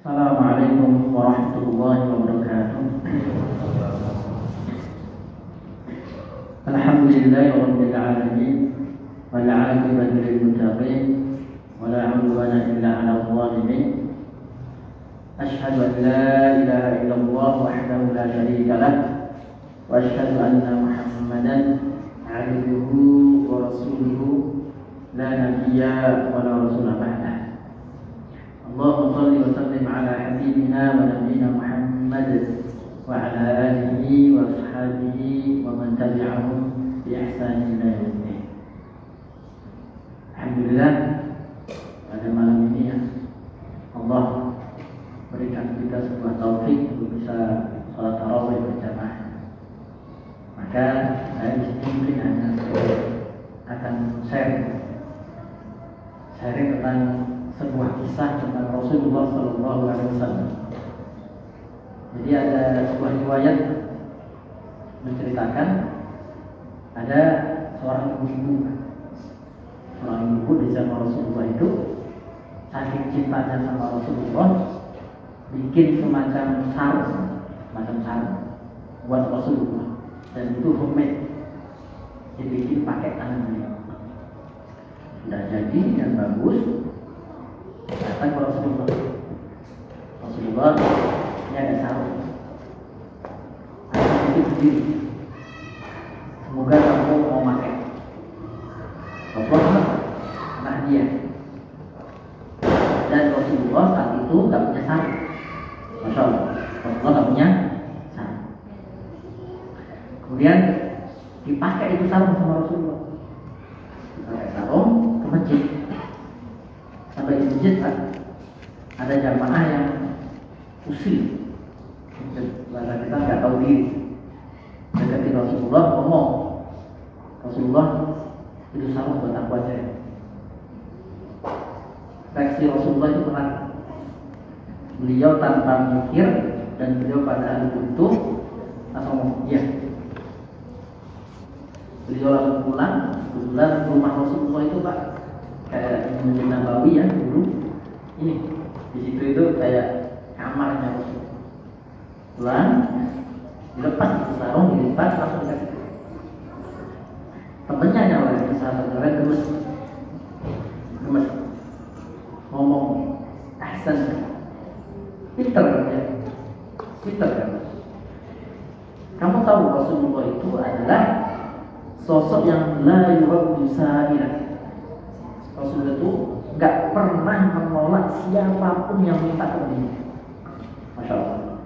Assalamualaikum warahmatullahi wabarakatuh. Alhamdulillahirabbil alamin wal 'aqibatu lil muttaqin wa la 'udwana illa 'alal zalimin. Asyhadu an la ilaha illallah wahdahu la syarika lah wa asyhadu anna Muhammadan 'abduhu wa rasuluhu la nabiyya wa la rasula ba'dah. Allahumma shalli wa sallim ala habibina wa nabiyyina Muhammad wa ala alihi wa ashabihi wa man tabi'ahum bi ihsanin ila yaumil. Alhamdulillah, pada malam ini ya Allah berikan kita sebuah taufik untuk bisa salat tarawih berjamaah. Maka saya di sini akan sharing tentang sebuah kisah tentang Rasulullah Sallallahu Alaihi Wasallam. Jadi ada sebuah riwayat menceritakan ada seorang ibu di zaman Rasulullah itu saking cintanya sama Rasulullah bikin semacam sarung buat Rasulullah, dan itu homemade, dibikin pakai tangan beliau. Sudah jadi dan bagus. Datang ke Rasulullah, ini ada sarung, ada berdiri. Semoga kamu mau pakai. Rasulullah anak dia. Dan Rasulullah saat itu nggak punya sarung. Masya Allah, Rasulullah nggak punya sarung. Kemudian dipakai itu sarung sama Rasulullah. Dipakai sarung ke masjid. Sampai di masjid kan ada jamaah yang usil, bahasa kita nggak tahu diri. Dekati Rasulullah ngomong, Rasulullah itu sarung buat aku aja. Reaksi Rasulullah itu benar. Beliau tanpa mikir dan beliau pada hari itu langsung ngomong iya. Beliau langsung pulang. Kebetulan rumah Rasulullah itu Pak kayak Masjid Nabawi ya dulu. Ini di situ itu kayak kamarnya Rasulullah. Pulang, dilepas itu sarung, dilipat langsung dikasih. Temennya yang lain kesabaran gemes, ngomong ahsan, pinter ya, pinter kan. Kamu tahu Rasulullah itu adalah sosok yang la yuraddu sa'ilah. Rasulullah itu nggak pernah menolak siapapun yang minta ke dia. Masya Allah.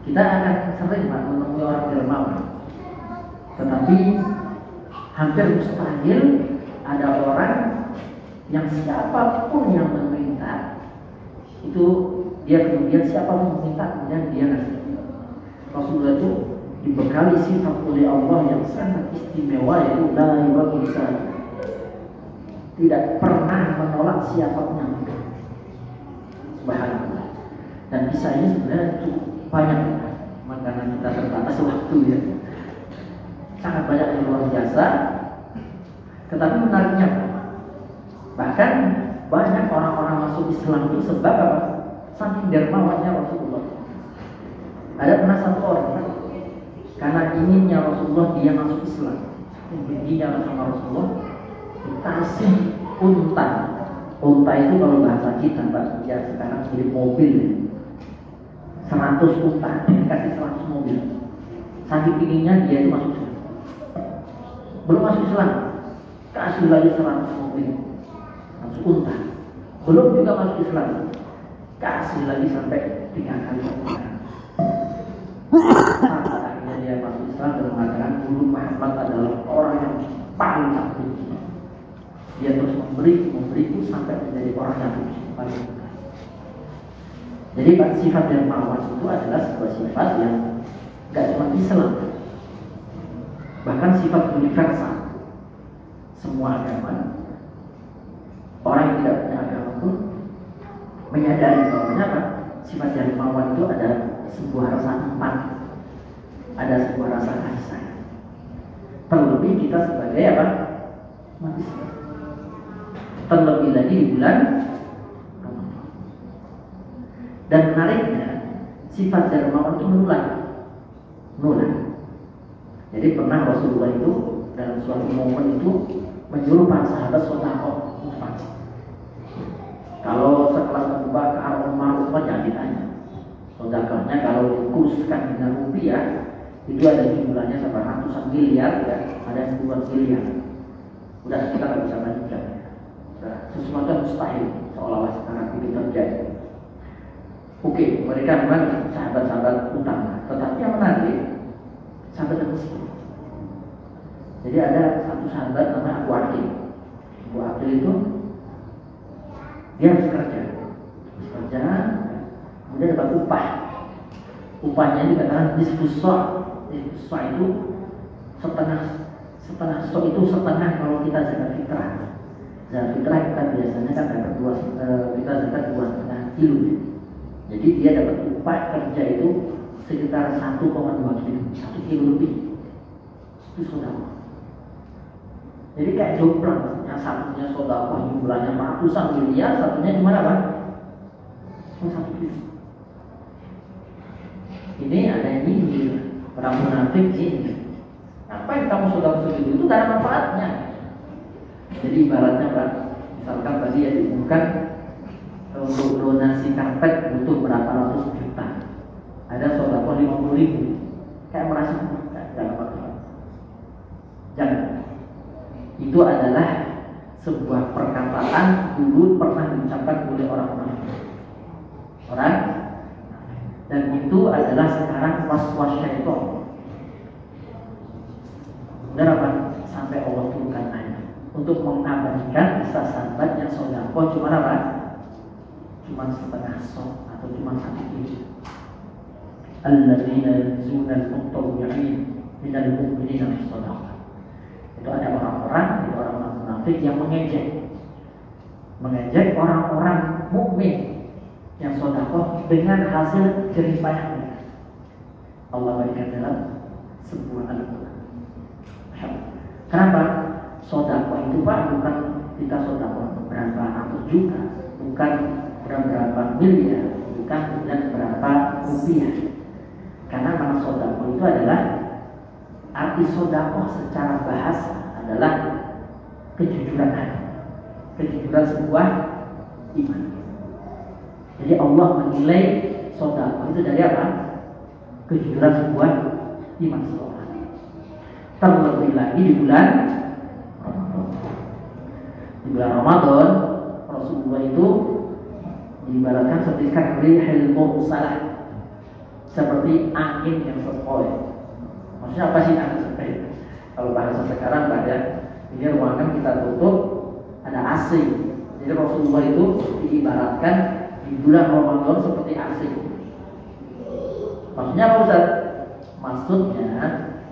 Kita akan sering menemui orang dermawan, tetapi hampir mustahil ada orang yang siapapun yang meminta itu dia kemudian siapapun meminta kemudian dia ngasih. Rasulullah itu dibekali sifat oleh Allah yang sangat istimewa, yaitu la yuraddu sa'ilah. Tidak pernah menolak siapapun yang minta. Subhanallah. Dan kisah ini sebenarnya cukup banyak, karena kita terbatas waktu ya. Sangat banyak yang luar biasa. Tetapi menariknya, bahkan banyak orang-orang masuk Islam itu sebab apa? Saking dermawannya Rasulullah. Ada pernah satu orang karena inginnya Rasulullah dia masuk Islam, inginnya sama Rasulullah dikasih unta. Unta itu kalau bahasa kita Pak, ya sekarang jadi mobil ya. 100 unta dikasih 100 mobil. Saking inginnya dia itu masuk Islam. Belum masuk Islam, kasih lagi 100 mobil, 100 unta. Belum juga masuk Islam, kasih lagi sampai 3 kali unta. Akhirnya dia masuk Islam dan mengatakan dulu Muhammad adalah orang yang paling takut. Dia terus memberiku sampai menjadi orang yang paling dekat. Jadi sifat dermawan itu adalah sebuah sifat yang tidak cuma Islam, bahkan sifat universal. Semua agama, orang yang tidak punya agama pun menyadari bahwa apa? Sifat dermawan itu ada sebuah rasa empati, ada sebuah rasa kasih sayang. Terlebih kita sebagai apa? Manusia. Terlebih lagi di bulan Ramadan. Dan menariknya, sifat dermawan itu menular. Jadi pernah Rasulullah itu dalam suatu momen itu menyuruh para sahabat sedekah infak. Kalau sekelas Abu Bakar, Umar, Utsman jangan ditanya. Sedekahnya kalau dikurskan dengan rupiah itu ada jumlahnya sampai ratusan miliar, ya, ada yang 2 miliar. Udah kita nggak bisa lanjutkan. Sesuatu yang mustahil seolah-olah sekarang itu terjadi. Oke, mereka memang sahabat-sahabat utama, tetapi yang menarik sahabat yang miskin. Jadi ada satu sahabat namanya Abu Aqil. Abu Aqil itu dia harus kerja, kemudian dapat upah. Upahnya dikatakan nisfus sa'. Nisfus sa' itu setengah sa' itu setengah kalau kita zakat fitrah. Zakat fitrah kita biasanya kan dapat kita zakat 2,5 kilo. Jadi dia dapat upah kerja itu sekitar 1,2 kilo, 1 kilo lebih. Itu sedekah. Jadi kayak jomplang, yang satunya sedekah jumlahnya ratusan miliar, satunya cuma apa? Cuma 1 kilo. Ini ada yang nyindir, orang munafik nyindir. Apa yang kamu sedekah segitu itu gak ada manfaatnya. Jadi ibaratnya Pak, misalkan tadi ya diumumkan untuk donasi karpet butuh berapa ratus juta, ada sedekah 50.000, kayak merasa gak apa-apa. Jangan. Itu adalah sebuah perkataan dulu pernah diucapkan oleh orang, dan itu adalah sekarang was-was syaitan. Benar apa? Sampai Allah turunkan ayat untuk mengabadikan kisah sahabat yang sedekah cuma apa? Cuma setengah sok atau cuma 1 kilo. Alladzina yuzuna al-mutawwi'in minal mu'minina fi shadaqah. Itu ada orang-orang munafik yang mengejek orang-orang mukmin yang sedekah dengan hasil jerih payah mereka. Allah berikan dalam sebuah Al-Quran. Kenapa? Sedekah itu Pak bukan kita sedekah berapa ratus juta, bukan berapa miliar, bukan berapa rupiah. Karena mana sedekah itu adalah arti sedekah secara bahasa adalah kejujuran hati, kejujuran sebuah iman. Jadi Allah menilai sedekah itu dari apa? Kejujuran sebuah iman seorang. Terlebih lagi di bulan Ramadan, Rasulullah itu diibaratkan seperti rihil mursalah, seperti angin yang sepoi. Maksudnya apa sih angin sepoi? Kalau bahasa sekarang pada ini ruangan kita tutup ada AC. Jadi Rasulullah itu diibaratkan di bulan Ramadan seperti AC. Maksudnya apa Ustaz? Maksudnya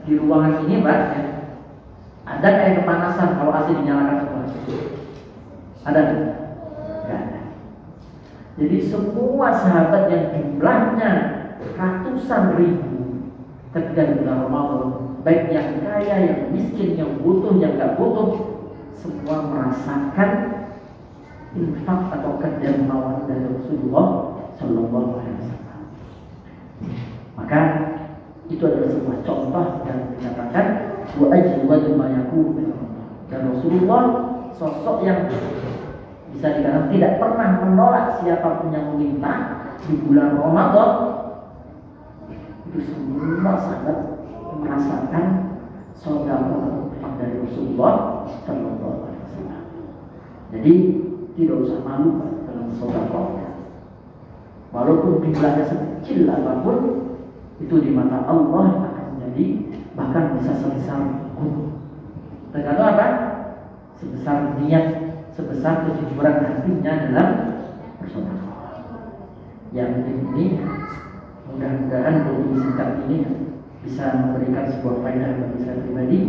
di ruangan ini Pak, ada kayak kepanasan kalau AC dinyalakan semua. Ada enggak? Enggak ada. Jadi semua sahabat yang jumlahnya ratusan ribu ketika di bulan Ramadan, baik yang kaya, yang miskin, yang butuh, yang gak butuh, semua merasakan infak atau kedermawan dari Rasulullah Sallallahu Alaihi Wasallam. Maka itu adalah sebuah contoh yang dikatakan wa ajwadu ma yakun. Dan Rasulullah sosok yang bisa dikatakan tidak pernah menolak siapapun yang meminta di bulan Ramadan. Itu semua sahabat merasakan sedekah dari Rasulullah Sallallahu Alaihi Wasallam. Jadi tidak usah malu dalam sedekah. Walaupun jumlahnya sekecil apapun, itu di mata Allah akan menjadi bahkan bisa sebesar gunung. Tergantung apa? Sebesar niat, sebesar kejujuran hatinya dalam bersedekah. Yang ini mudah-mudahan buku singkat ini bisa memberikan sebuah faedah bagi saya pribadi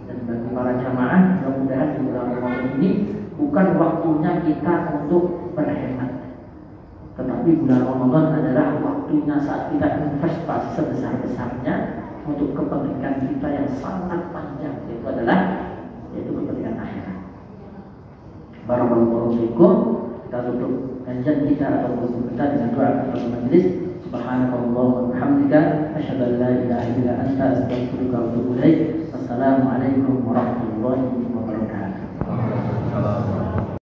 dan bagi para jamaah. Mudah-mudahan di bulan Ramadan ini bukan waktunya kita untuk berhemat, tetapi bulan Ramadan adalah waktunya saat kita investasi sebesar-besarnya untuk kepentingan kita yang sangat panjang, yaitu kepentingan akhirat. Barakallahu fiikum. kita tutup kajian kita atau kursus kita dengan doa kepada majelis. Subhanakallahumma wa bihamdika asyhadu an la ilaha illa anta astaghfiruka wa atubu ilaik. Assalamualaikum warahmatullahi wabarakatuh.